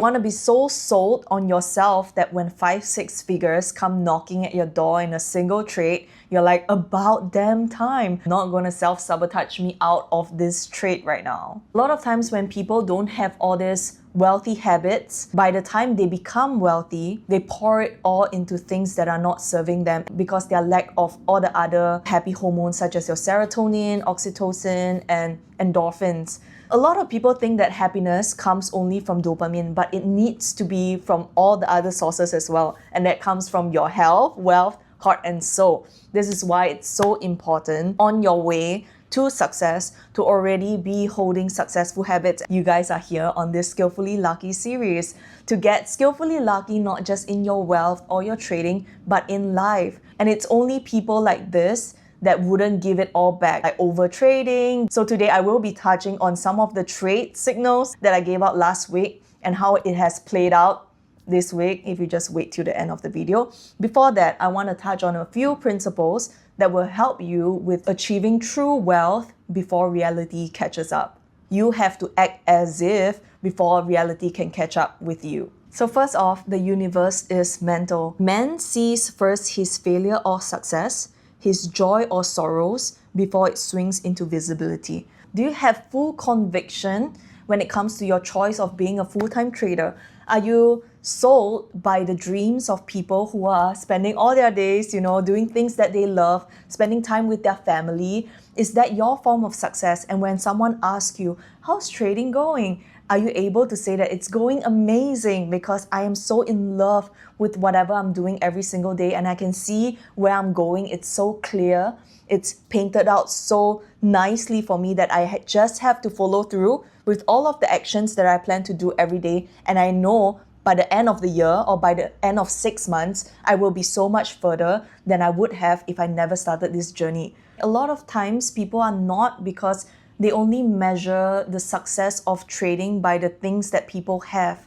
You want to be so sold on yourself that when 5-6 figures come knocking at your door in a single trade, you're like, about damn time. Not going to self-sabotage me out of this trade right now. A lot of times when people don't have all these wealthy habits, by the time they become wealthy, they pour it all into things that are not serving them because their lack of all the other happy hormones such as your serotonin, oxytocin, and endorphins. A lot of people think that happiness comes only from dopamine, but it needs to be from all the other sources as well. And that comes from your health, wealth, heart, and soul. This is why it's so important on your way to success to already be holding successful habits. You guys are here on this Skillfully Lucky series to get skillfully lucky not just in your wealth or your trading, but in life. And it's only people like this that wouldn't give it all back, like over trading. So today I will be touching on some of the trade signals that I gave out last week and how it has played out this week if you just wait till the end of the video. Before that, I want to touch on a few principles that will help you with achieving true wealth before reality catches up. You have to act as if before reality can catch up with you. So first off, the universe is mental. Man sees first his failure or success, his joy or sorrows before it swings into visibility. Do you have full conviction when it comes to your choice of being a full-time trader? Are you sold by the dreams of people who are spending all their days, doing things that they love, spending time with their family? Is that your form of success? And when someone asks you, how's trading going? Are you able to say that it's going amazing because I am so in love with whatever I'm doing every single day and I can see where I'm going? It's so clear. It's painted out so nicely for me that I just have to follow through with all of the actions that I plan to do every day. And I know by the end of the year or by the end of 6 months, I will be so much further than I would have if I never started this journey. A lot of times people are not, because they only measure the success of trading by the things that people have.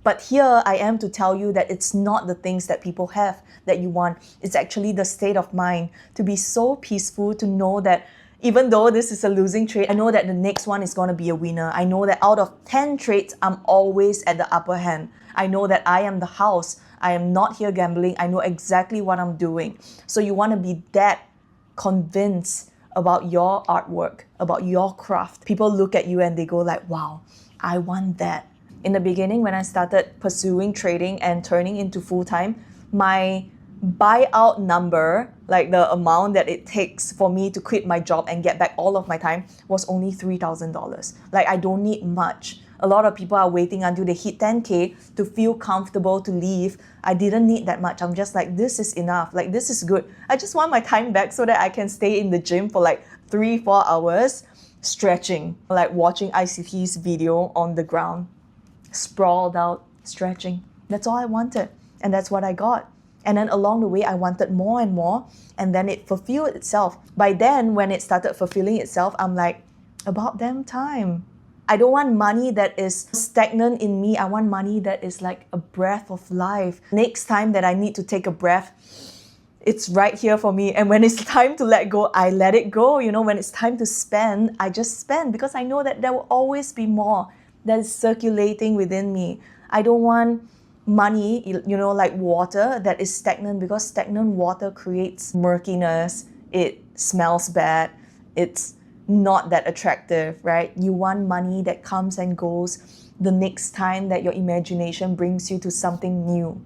But here I am to tell you that it's not the things that people have that you want. It's actually the state of mind to be so peaceful, to know that even though this is a losing trade, I know that the next one is going to be a winner. I know that out of 10 trades, I'm always at the upper hand. I know that I am the house. I am not here gambling. I know exactly what I'm doing. So you want to be that convinced about your artwork, about your craft. People look at you and they go like, wow, I want that. In the beginning, when I started pursuing trading and turning into full-time, my buyout number, like the amount that it takes for me to quit my job and get back all of my time, was only $3,000. Like, I don't need much. A lot of people are waiting until they hit 10K to feel comfortable to leave. I didn't need that much. I'm just like, this is enough. Like, this is good. I just want my time back so that I can stay in the gym for like 3-4 hours stretching, like watching ICT's video on the ground, sprawled out, stretching. That's all I wanted. And that's what I got. And then along the way, I wanted more and more. And then it fulfilled itself. By then, when it started fulfilling itself, I'm like, about damn time. I don't want money that is stagnant in me. I want money that is like a breath of life. Next time that I need to take a breath, it's right here for me. And when it's time to let go, I let it go. When it's time to spend, I just spend because I know that there will always be more that is circulating within me. I don't want money, like water that is stagnant, because stagnant water creates murkiness. It smells bad. It's not that attractive, right? You want money that comes and goes the next time that your imagination brings you to something new.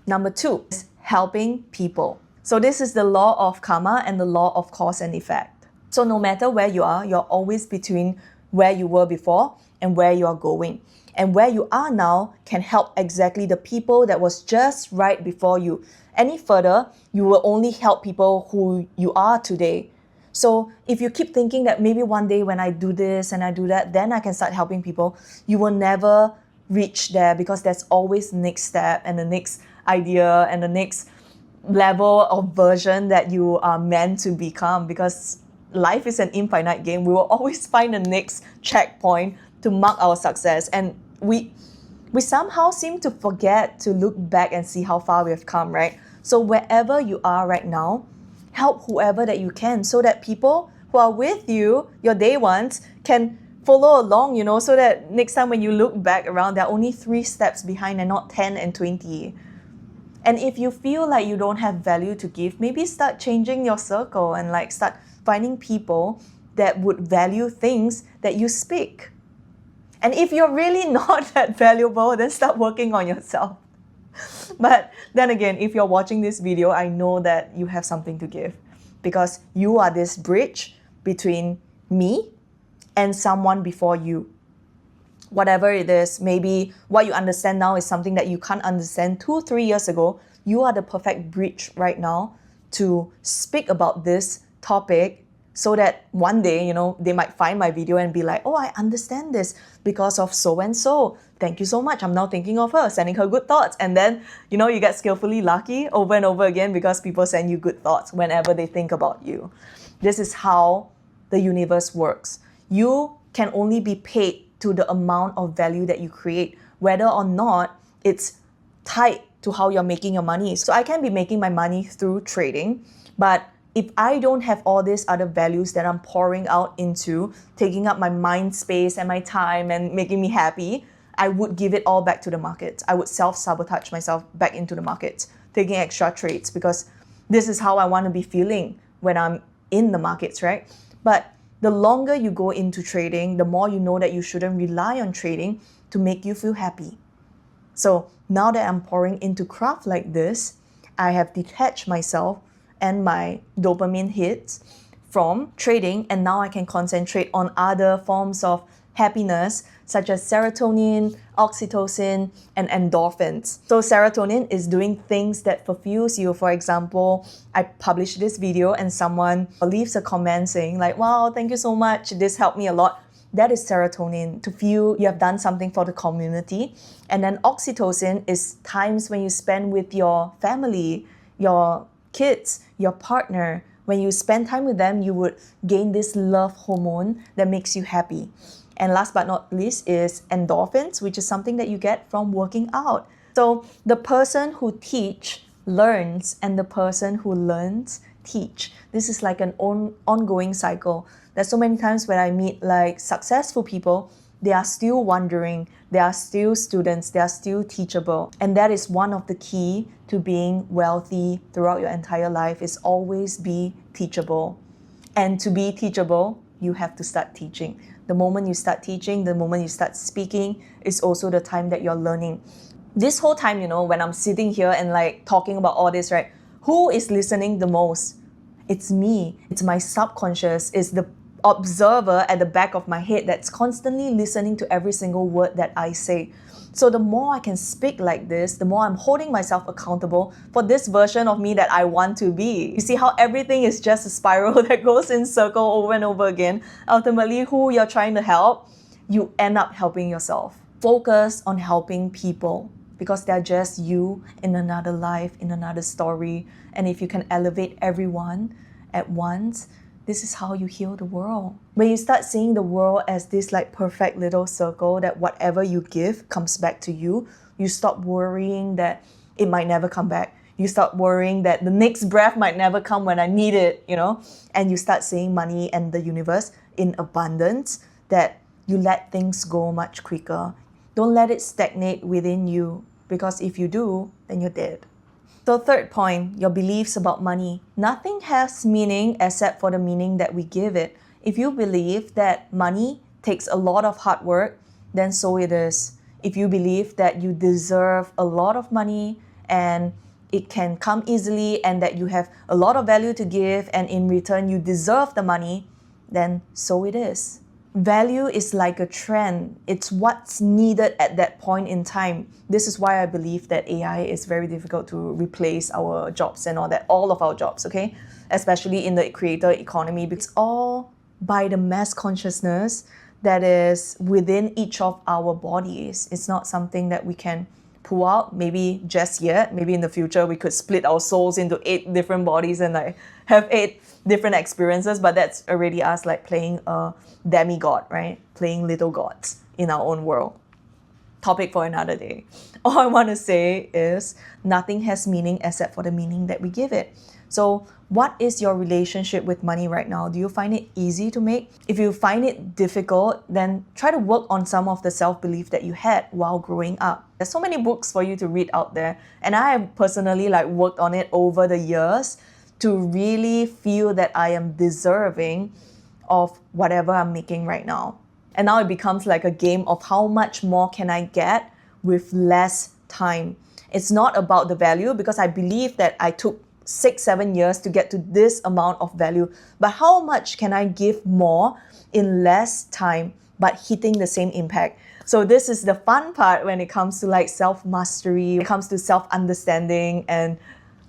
Number 2 is helping people. So this is the law of karma and the law of cause and effect. So no matter where you are, you're always between where you were before and where you are going. And where you are now can help exactly the people that was just right before you. Any further, you will only help people who you are today. So if you keep thinking that maybe one day when I do this and I do that, then I can start helping people, you will never reach there, because there's always the next step and the next idea and the next level of version that you are meant to become, because life is an infinite game. We will always find the next checkpoint to mark our success. And we somehow seem to forget to look back and see how far we have come, right? So wherever you are right now, help whoever that you can, so that people who are with you, your day ones, can follow along, so that next time when you look back around, there are only 3 steps behind and not 10 and 20. And if you feel like you don't have value to give, maybe start changing your circle and like start finding people that would value things that you speak. And if you're really not that valuable, then start working on yourself. But then again, if you're watching this video, I know that you have something to give, because you are this bridge between me and someone before you. Whatever it is, maybe what you understand now is something that you can't understand 2-3 years ago. You are the perfect bridge right now to speak about this topic, so that one day, they might find my video and be like, oh, I understand this because of so and so. Thank you so much. I'm now thinking of her, sending her good thoughts. And then, you get skillfully lucky over and over again, because people send you good thoughts whenever they think about you. This is how the universe works. You can only be paid to the amount of value that you create, whether or not it's tied to how you're making your money. So I can be making my money through trading, but if I don't have all these other values that I'm pouring out into, taking up my mind space and my time and making me happy, I would give it all back to the market. I would self-sabotage myself back into the market, taking extra trades, because this is how I want to be feeling when I'm in the markets, right? But the longer you go into trading, the more you know that you shouldn't rely on trading to make you feel happy. So now that I'm pouring into craft like this, I have detached myself and my dopamine hits from trading, and now I can concentrate on other forms of happiness, such as serotonin, oxytocin, and endorphins. So serotonin is doing things that fulfills you. For example, I published this video and someone leaves a comment saying like, wow, thank you so much, this helped me a lot. That is serotonin, to feel you have done something for the community. And then oxytocin is times when you spend with your family, your kids, your partner. When you spend time with them, you would gain this love hormone that makes you happy. And last but not least is endorphins, which is something that you get from working out. So the person who teach learns, and the person who learns teach. This is like an ongoing cycle. There's so many times when I meet like successful people, they are still wondering, they are still students, they are still teachable. And that is one of the key to being wealthy throughout your entire life, is always be teachable. And to be teachable, you have to start teaching. The moment you start teaching, the moment you start speaking, is also the time that you're learning. This whole time, when I'm sitting here and like talking about all this, right? Who is listening the most? It's me. It's my subconscious. It's the observer at the back of my head that's constantly listening to every single word that I say. So the more I can speak like this, the more I'm holding myself accountable for this version of me that I want to be. You see how everything is just a spiral that goes in circle over and over again. Ultimately, who you're trying to help, you end up helping yourself. Focus on helping people, because they're just you in another life, in another story. And if you can elevate everyone at once, this is how you heal the world. When you start seeing the world as this like perfect little circle that whatever you give comes back to you, you stop worrying that it might never come back. You start worrying that the next breath might never come when I need it, and you start seeing money and the universe in abundance, that you let things go much quicker. Don't let it stagnate within you, because if you do, then you're dead. So third point, your beliefs about money. Nothing has meaning except for the meaning that we give it. If you believe that money takes a lot of hard work, then so it is. If you believe that you deserve a lot of money and it can come easily, and that you have a lot of value to give and in return you deserve the money, then so it is. Value is like a trend. It's what's needed at that point in time. This is why I believe that AI is very difficult to replace our jobs and all of our jobs, okay? Especially in the creator economy, because it's all by the mass consciousness that is within each of our bodies. It's not something that we can pull out, maybe just yet. Maybe in the future we could split our souls into 8 different bodies and like have 8 different experiences, but that's already us like playing a demigod, right? Playing little gods in our own world. topic for another day. All I want to say is nothing has meaning except for the meaning that we give it. So what is your relationship with money right now? Do you find it easy to make? If you find it difficult, then try to work on some of the self-belief that you had while growing up. There's so many books for you to read out there, and I have personally worked on it over the years to really feel that I am deserving of whatever I'm making right now. And now it becomes like a game of how much more can I get with less time. It's not about the value, because I believe that I took 6-7 years to get to this amount of value, but how much can I give more in less time but hitting the same impact? So this is the fun part when it comes to self-mastery, when it comes to self-understanding and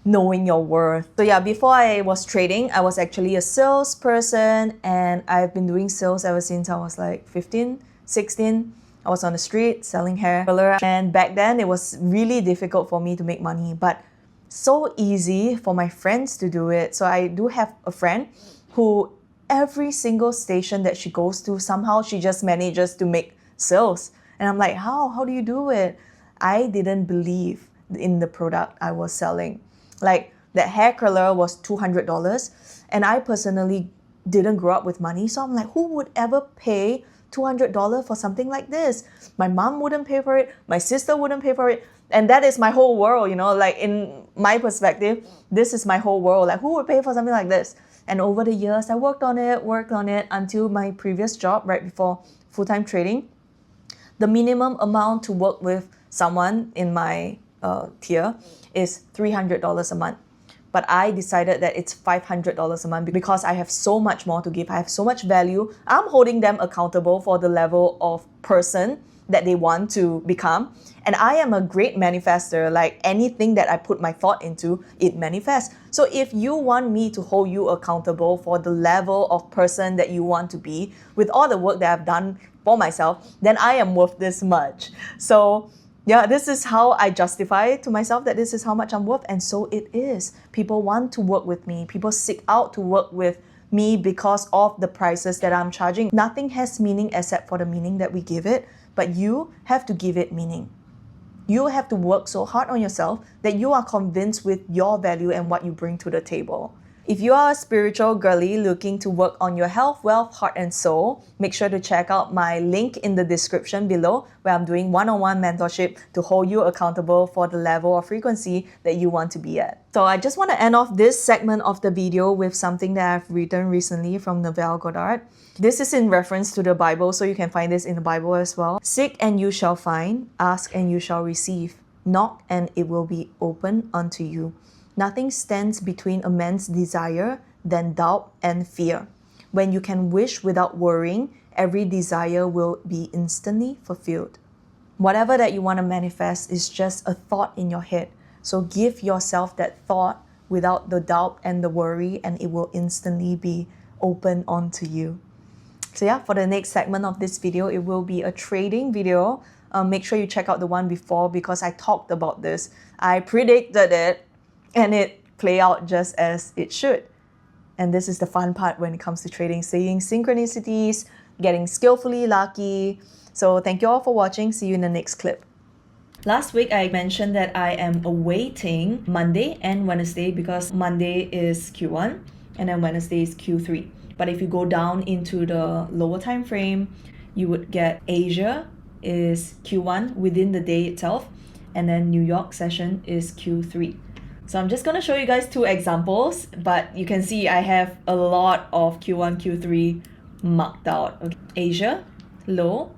knowing your worth. So yeah, before I was trading, I was actually a salesperson, and I've been doing sales ever since I was 15, 16. I was on the street selling hair color, and back then it was really difficult for me to make money, but so easy for my friends to do it. So I do have a friend who every single station that she goes to, somehow she just manages to make sales. And I'm like, how do you do it? I didn't believe in the product I was selling. That hair curler was $200, and I personally didn't grow up with money. So I'm like, who would ever pay $200 for something like this? My mom wouldn't pay for it. My sister wouldn't pay for it. And that is my whole world, in my perspective, this is my whole world. Who would pay for something like this? And over the years, I worked on it until my previous job, right before full-time trading. The minimum amount to work with someone in my tier is $300 a month. But I decided that it's $500 a month because I have so much more to give. I have so much value. I'm holding them accountable for the level of person that they want to become. And I am a great manifester. Anything that I put my thought into, it manifests. So if you want me to hold you accountable for the level of person that you want to be, with all the work that I've done for myself, then I am worth this much. So yeah, this is how I justify to myself that this is how much I'm worth. And so it is. People want to work with me. People seek out to work with me because of the prices that I'm charging. Nothing has meaning except for the meaning that we give it. But you have to give it meaning. You have to work so hard on yourself that you are convinced with your value and what you bring to the table. If you are a spiritual girly looking to work on your health, wealth, heart, and soul, make sure to check out my link in the description below, where I'm doing one-on-one mentorship to hold you accountable for the level of frequency that you want to be at. So I just want to end off this segment of the video with something that I've written recently from Neville Goddard. This is in reference to the Bible, so you can find this in the Bible as well. Seek and you shall find, ask and you shall receive, knock and it will be open unto you. Nothing stands between a man's desire than doubt and fear. When you can wish without worrying, every desire will be instantly fulfilled. Whatever that you want to manifest is just a thought in your head. So give yourself that thought without the doubt and the worry, and it will instantly be open onto you. So yeah, for the next segment of this video, it will be a trading video. Make sure you check out the one before, because I talked about this. I predicted it, and it play out just as it should. And this is the fun part when it comes to trading, seeing synchronicities, getting skillfully lucky. So thank you all for watching. See you in the next clip. Last week, I mentioned that I am awaiting Monday and Wednesday, because Monday is Q1 and then Wednesday is Q3. But if you go down into the lower time frame, you would get Asia is Q1 within the day itself, and then New York session is Q3. So I'm just going to show you guys two examples, but you can see I have a lot of Q1, Q3 marked out. Okay. Asia, low,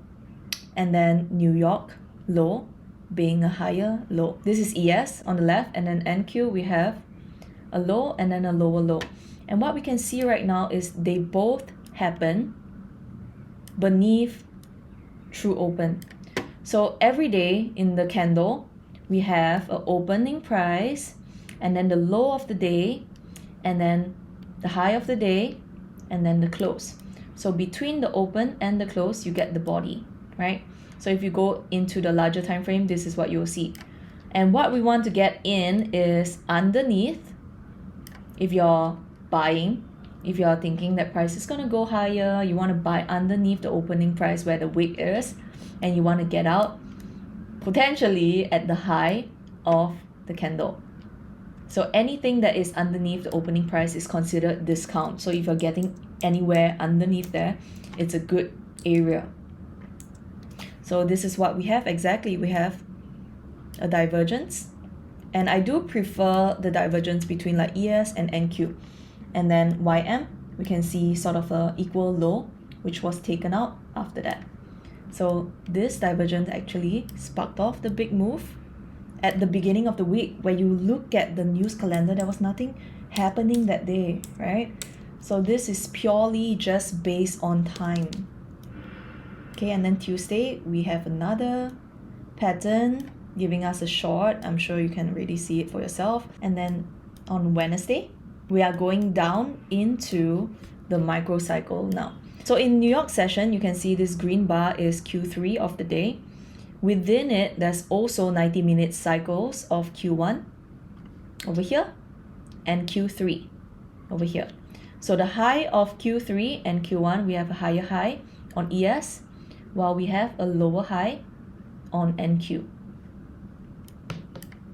and then New York, low, being a higher low. This is ES on the left, and then NQ, we have a low and then a lower low. And what we can see right now is they both happen beneath true open. So every day in the candle, we have an opening price, and then the low of the day, and then the high of the day, and then the close. So between the open and the close, you get the body, right? So if you go into the larger time frame, this is what you'll see. And what we want to get in is underneath. If you're buying, if you're thinking that price is going to go higher, you want to buy underneath the opening price where the wick is, and you want to get out, potentially at the high of the candle. So anything that is underneath the opening price is considered discount. So if you're getting anywhere underneath there, it's a good area. So this is what we have exactly. We have a divergence, and I do prefer the divergence between like ES and NQ. And then YM, we can see sort of a equal low, which was taken out after that. So this divergence actually sparked off the big move at the beginning of the week. Where you look at the news calendar, there was nothing happening that day, right? So this is purely just based on time. Okay, and then Tuesday, we have another pattern giving us a short. I'm sure you can really see it for yourself. And then on Wednesday, we are going down into the microcycle now. So in New York session, you can see this green bar is Q3 of the day. Within it, there's also 90-minute cycles of Q1 over here and Q3 over here. So the high of Q3 and Q1, we have a higher high on ES, while we have a lower high on NQ,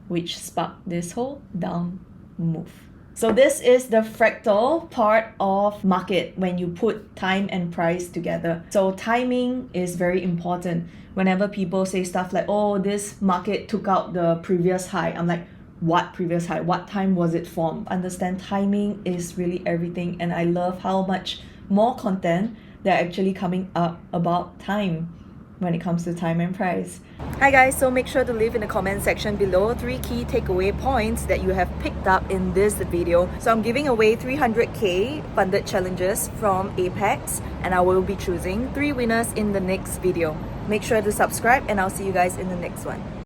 which sparked this whole down move. So this is the fractal part of market when you put time and price together. So timing is very important. Whenever people say stuff like, oh, this market took out the previous high, I'm like, what previous high? What time was it formed? Understand timing is really everything, and I love how much more content they're actually coming up about time when it comes to time and price. Hi guys, so make sure to leave in the comment section below 3 key takeaway points that you have picked up in this video. So I'm giving away 300k funded challenges from Apex, and I will be choosing 3 winners in the next video. Make sure to subscribe, and I'll see you guys in the next one.